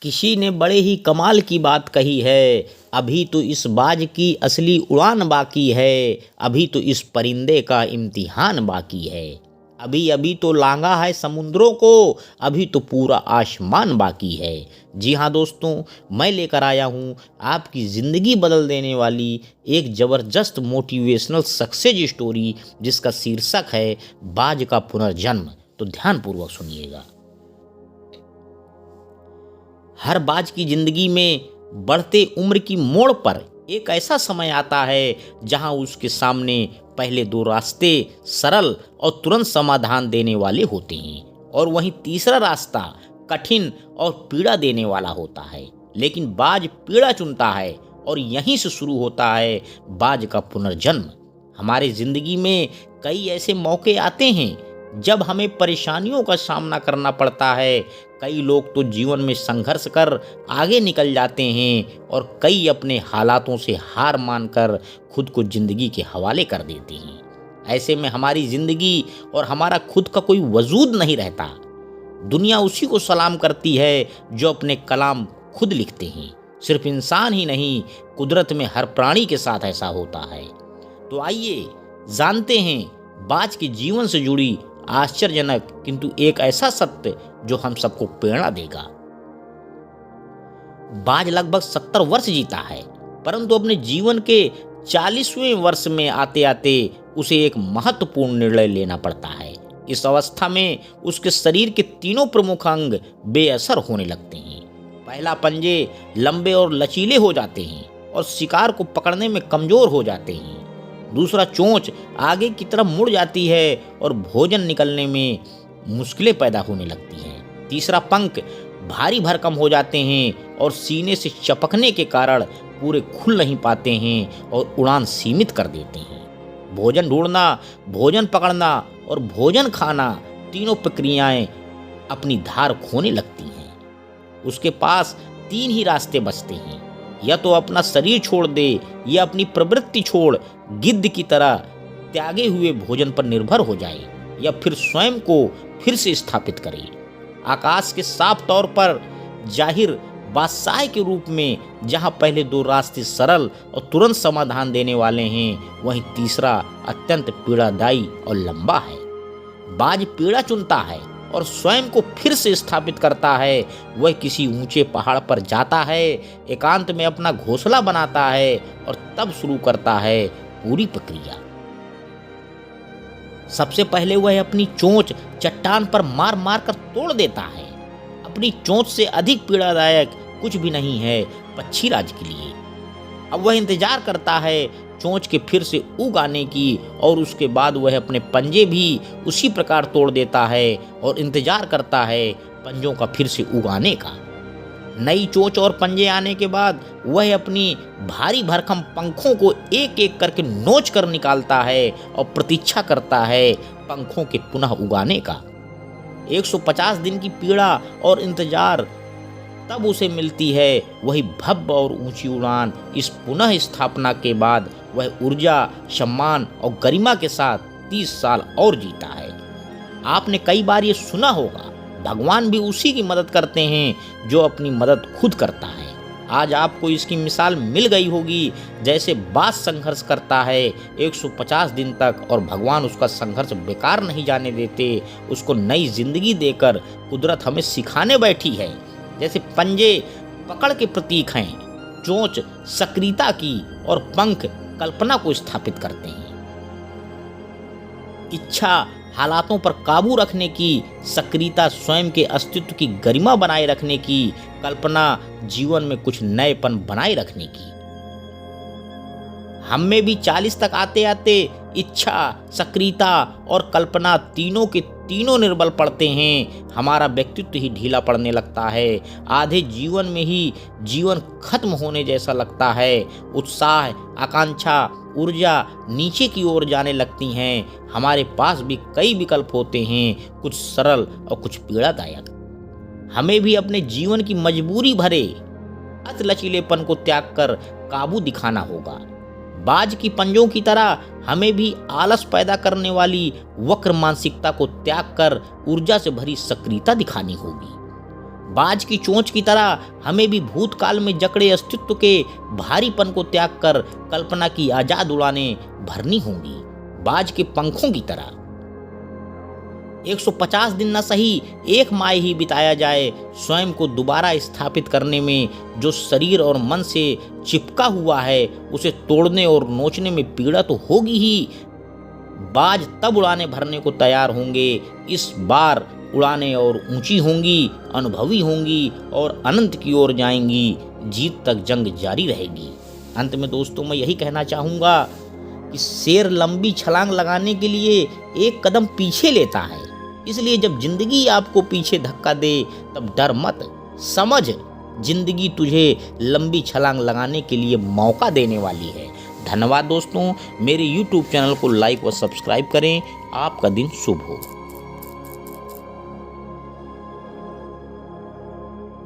किसी ने बड़े ही कमाल की बात कही है, अभी तो इस बाज की असली उड़ान बाकी है, अभी तो इस परिंदे का इम्तिहान बाकी है। अभी अभी तो लांघा है समुद्रों को, अभी तो पूरा आसमान बाकी है। जी हाँ दोस्तों, मैं लेकर आया हूँ आपकी ज़िंदगी बदल देने वाली एक ज़बरदस्त मोटिवेशनल सक्सेस स्टोरी, जिसका शीर्षक है बाज का पुनर्जन्म। तो ध्यानपूर्वक सुनिएगा। हर बाज की जिंदगी में बढ़ते उम्र की मोड़ पर एक ऐसा समय आता है जहां उसके सामने पहले दो रास्ते सरल और तुरंत समाधान देने वाले होते हैं, और वहीं तीसरा रास्ता कठिन और पीड़ा देने वाला होता है। लेकिन बाज पीड़ा चुनता है, और यहीं से शुरू होता है बाज का पुनर्जन्म। हमारे जिंदगी में कई ऐसे मौके आते हैं जब हमें परेशानियों का सामना करना पड़ता है। कई लोग तो जीवन में संघर्ष कर आगे निकल जाते हैं, और कई अपने हालातों से हार मानकर खुद को जिंदगी के हवाले कर देते हैं। ऐसे में हमारी जिंदगी और हमारा खुद का कोई वजूद नहीं रहता। दुनिया उसी को सलाम करती है जो अपने कलाम खुद लिखते हैं। सिर्फ इंसान ही नहीं, कुदरत में हर प्राणी के साथ ऐसा होता है। तो आइए जानते हैं बाज के जीवन से जुड़ी आश्चर्यजनक किंतु एक ऐसा सत्य जो हम सबको प्रेरणा देगा। बाज लगभग 70 वर्ष जीता है, परंतु अपने जीवन के 40वें वर्ष में आते आते उसे एक महत्वपूर्ण निर्णय लेना पड़ता है। इस अवस्था में उसके शरीर के तीनों प्रमुख अंग बेअसर होने लगते हैं। पहला, पंजे लंबे और लचीले हो जाते हैं और शिकार को पकड़ने में कमजोर हो जाते हैं। दूसरा, चोंच आगे की तरफ मुड़ जाती है और भोजन निकलने में मुश्किलें पैदा होने लगती हैं। तीसरा, पंख भारी भरकम हो जाते हैं और सीने से चपकने के कारण पूरे खुल नहीं पाते हैं और उड़ान सीमित कर देते हैं। भोजन ढूंढना, भोजन पकड़ना और भोजन खाना, तीनों प्रक्रियाएं अपनी धार खोने लगती हैं। उसके पास 3 ही रास्ते बचते हैं, या तो अपना शरीर छोड़ दे, या अपनी प्रवृत्ति छोड़ गिद्ध की तरह त्यागे हुए भोजन पर निर्भर हो जाए, या फिर स्वयं को फिर से स्थापित करे। आकाश के साफ तौर पर जाहिर बादशाह के रूप में जहां पहले 2 रास्ते सरल और तुरंत समाधान देने वाले हैं, वहीं तीसरा अत्यंत पीड़ादायी और लंबा है। बाज पीड़ा चुनता है और स्वयं को फिर से स्थापित करता है। वह किसी ऊंचे पहाड़ पर जाता है, एकांत में अपना घोंसला बनाता है और तब शुरू करता है पूरी प्रक्रिया। सबसे पहले वह अपनी चोंच चट्टान पर मार मार कर तोड़ देता है। अपनी चोंच से अधिक पीड़ादायक कुछ भी नहीं है पक्षीराज के लिए। अब वह इंतजार करता है चोंच के फिर से उग आने की, और उसके बाद वह अपने पंजे भी उसी प्रकार तोड़ देता है और इंतजार करता है पंजों का फिर से उग आने का। नई चोंच और पंजे आने के बाद वह अपनी भारी भरकम पंखों को एक एक करके नोच कर निकालता है और प्रतीक्षा करता है पंखों के पुनः उगाने का। 150 दिन की पीड़ा और इंतजार, तब उसे मिलती है वही भव्य और ऊंची उड़ान। इस पुनः स्थापना के बाद वह ऊर्जा, सम्मान और गरिमा के साथ 30 साल और जीता है। आपने कई बार ये सुना होगा, भगवान भी उसी की मदद करते हैं जो अपनी मदद खुद करता है। आज आपको इसकी मिसाल मिल गई होगी। जैसे बाज संघर्ष करता है 150 दिन तक, और भगवान उसका संघर्ष बेकार नहीं जाने देते, उसको नई जिंदगी देकर कुदरत हमें सिखाने बैठी है। जैसे पंजे पकड़ के प्रतीक हैं, चोंच सक्रियता की और पंख कल्पना को स्थापित करते हैं। इच्छा हालातों पर काबू रखने की, सक्रियता स्वयं के अस्तित्व की गरिमा बनाए रखने की, कल्पना जीवन में कुछ नएपन बनाए रखने की। हम में भी 40 तक आते आते इच्छा, सक्रियता और कल्पना तीनों के तीनों निर्बल पड़ते हैं। हमारा व्यक्तित्व ही ढीला पड़ने लगता है। आधे जीवन में ही जीवन खत्म होने जैसा लगता है। उत्साह, आकांक्षा, ऊर्जा नीचे की ओर जाने लगती हैं। हमारे पास भी कई विकल्प होते हैं, कुछ सरल और कुछ पीड़ादायक। हमें भी अपने जीवन की मजबूरी भरे अत लचीलेपन को त्याग कर काबू दिखाना होगा। बाज की पंजों की तरह हमें भी आलस पैदा करने वाली वक्र मानसिकता को त्याग कर ऊर्जा से भरी सक्रियता दिखानी होगी। बाज की चोंच की तरह हमें भी भूतकाल में जकड़े अस्तित्व के भारीपन को त्याग कर कल्पना की आजाद उड़ानें भरनी होंगी। बाज के पंखों की तरह 150 दिन न सही 1 माह ही बिताया जाए स्वयं को दोबारा स्थापित करने में। जो शरीर और मन से चिपका हुआ है उसे तोड़ने और नोचने में पीड़ा तो होगी ही। बाज तब उड़ाने भरने को तैयार होंगे, इस बार उड़ानें और ऊंची होंगी, अनुभवी होंगी और अनंत की ओर जाएंगी। जीत तक जंग जारी रहेगी। अंत में दोस्तों मैं यही कहना चाहूँगा कि शेर लंबी छलांग लगाने के लिए 1 कदम पीछे लेता है। इसलिए जब जिंदगी आपको पीछे धक्का दे तब डर मत, समझ जिंदगी तुझे लंबी छलांग लगाने के लिए मौका देने वाली है। धन्यवाद दोस्तों। मेरे YouTube चैनल को लाइक व सब्सक्राइब करें। आपका दिन शुभ हो।